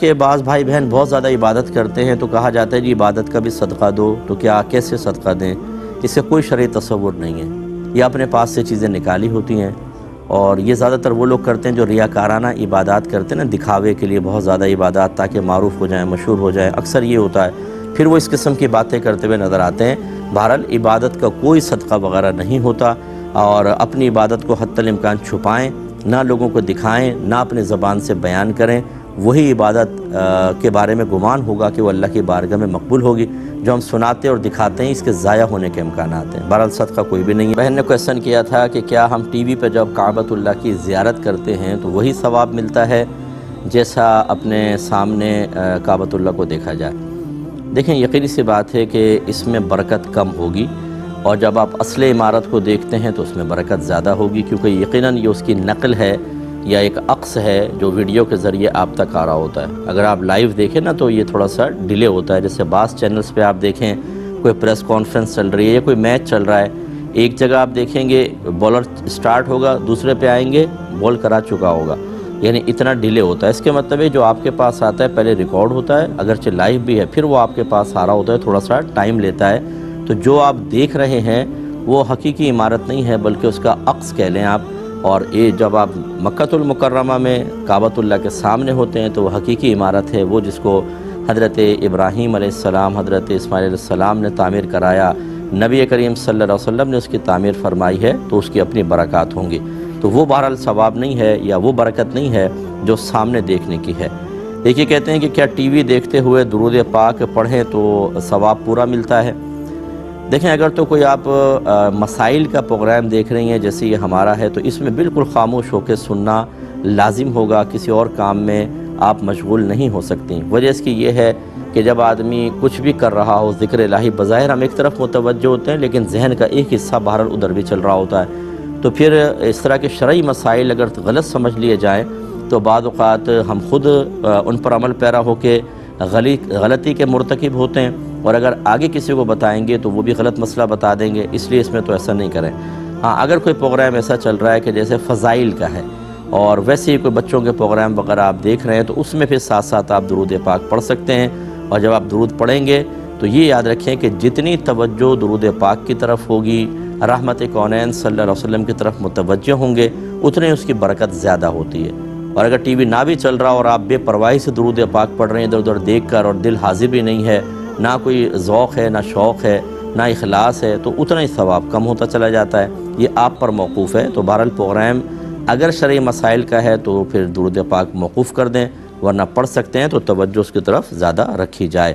کہ بعض بھائی بہن بہت زیادہ عبادت کرتے ہیں تو کہا جاتا ہے جی عبادت کا بھی صدقہ دو، تو کیا کیسے صدقہ دیں؟ اس سے کوئی شرعی تصور نہیں ہے، یہ اپنے پاس سے چیزیں نکالی ہوتی ہیں، اور یہ زیادہ تر وہ لوگ کرتے ہیں جو ریاکارانہ عبادات کرتے ہیں نا، دکھاوے کے لیے بہت زیادہ عبادات تاکہ معروف ہو جائیں، مشہور ہو جائیں، اکثر یہ ہوتا ہے، پھر وہ اس قسم کی باتیں کرتے ہوئے نظر آتے ہیں۔ بہرحال عبادت کا کوئی صدقہ وغیرہ نہیں ہوتا، اور اپنی عبادت کو حتی الامکان چھپائیں، نہ لوگوں کو دکھائیں، نہ اپنی زبان سے بیان کریں، وہی عبادت کے بارے میں گمان ہوگا کہ وہ اللہ کی بارگاہ میں مقبول ہوگی۔ جو ہم سناتے اور دکھاتے ہیں اس کے ضائع ہونے کے امکانات ہیں، بہرحال صدقہ کوئی بھی نہیں ہے۔ بہن نے کویسچن کیا تھا کہ کیا ہم ٹی وی پہ جب کعبۃ اللہ کی زیارت کرتے ہیں تو وہی ثواب ملتا ہے جیسا اپنے سامنے کعبۃ اللہ کو دیکھا جائے؟ دیکھیں، یقینی سی بات ہے کہ اس میں برکت کم ہوگی، اور جب آپ اصل عمارت کو دیکھتے ہیں تو اس میں برکت زیادہ ہوگی، کیونکہ یقیناً یہ اس کی نقل ہے یا ایک عکس ہے جو ویڈیو کے ذریعے آپ تک آ رہا ہوتا ہے۔ اگر آپ لائیو دیکھیں نا تو یہ تھوڑا سا ڈیلے ہوتا ہے، جیسے بعض چینلز پہ آپ دیکھیں کوئی پریس کانفرنس چل رہی ہے یا کوئی میچ چل رہا ہے، ایک جگہ آپ دیکھیں گے بولر سٹارٹ ہوگا، دوسرے پہ آئیں گے بال کرا چکا ہوگا، یعنی اتنا ڈیلے ہوتا ہے۔ اس کے مطلب ہے جو آپ کے پاس آتا ہے پہلے ریکارڈ ہوتا ہے، اگرچہ لائیو بھی ہے، پھر وہ آپ کے پاس آ رہا ہوتا ہے، تھوڑا سا ٹائم لیتا ہے۔ تو جو آپ دیکھ رہے ہیں وہ حقیقی عمارت نہیں ہے بلکہ اس کا عکس کہہ لیں آپ، اور یہ جب آپ مکۃ المکرمہ میں کعبۃ اللہ کے سامنے ہوتے ہیں تو وہ حقیقی عمارت ہے، وہ جس کو حضرت ابراہیم علیہ السلام، حضرت اسماعیل علیہ السلام نے تعمیر کرایا، نبی کریم صلی اللہ علیہ وسلم نے اس کی تعمیر فرمائی ہے، تو اس کی اپنی برکات ہوں گی۔ تو وہ بہرحال ثواب نہیں ہے یا وہ برکت نہیں ہے جو سامنے دیکھنے کی ہے۔ دیکھیے، کہتے ہیں کہ کیا ٹی وی دیکھتے ہوئے درود پاک پڑھیں تو ثواب پورا ملتا ہے؟ دیکھیں، اگر تو کوئی آپ مسائل کا پروگرام دیکھ رہی ہیں جیسے یہ ہمارا ہے، تو اس میں بالکل خاموش ہو کے سننا لازم ہوگا، کسی اور کام میں آپ مشغول نہیں ہو سکتی۔ وجہ اس کی یہ ہے کہ جب آدمی کچھ بھی کر رہا ہو، ذکر الہی، بظاہر ہم ایک طرف متوجہ ہوتے ہیں لیکن ذہن کا ایک حصہ بہرحال ادھر بھی چل رہا ہوتا ہے، تو پھر اس طرح کے شرعی مسائل اگر غلط سمجھ لیے جائیں تو بعض اوقات ہم خود ان پر عمل پیرا ہو کے غلطی کے مرتکب ہوتے ہیں، اور اگر آگے کسی کو بتائیں گے تو وہ بھی غلط مسئلہ بتا دیں گے، اس لیے اس میں تو ایسا نہیں کریں۔ ہاں، اگر کوئی پروگرام ایسا چل رہا ہے کہ جیسے فضائل کا ہے، اور ویسے ہی کوئی بچوں کے پروگرام وغیرہ آپ دیکھ رہے ہیں، تو اس میں پھر ساتھ ساتھ آپ درود پاک پڑھ سکتے ہیں، اور جب آپ درود پڑھیں گے تو یہ یاد رکھیں کہ جتنی توجہ درود پاک کی طرف ہوگی، رحمت کونین صلی اللہ علیہ وسلم کی طرف متوجہ ہوں گے، اتنے اس کی برکت زیادہ ہوتی ہے۔ اور اگر ٹی وی نہ بھی چل رہا اور آپ بے پرواہی سے درود پاک پڑھ رہے ہیں ادھر ادھر دیکھ کر، اور دل حاضر بھی نہیں ہے، نہ کوئی ذوق ہے، نہ شوق ہے، نہ اخلاص ہے، تو اتنا ہی ثواب کم ہوتا چلا جاتا ہے۔ یہ آپ پر موقوف ہے۔ تو بہرحال پروگرام اگر شرعی مسائل کا ہے تو پھر درود پاک موقوف کر دیں، ورنہ پڑھ سکتے ہیں تو توجہ اس کی طرف زیادہ رکھی جائے۔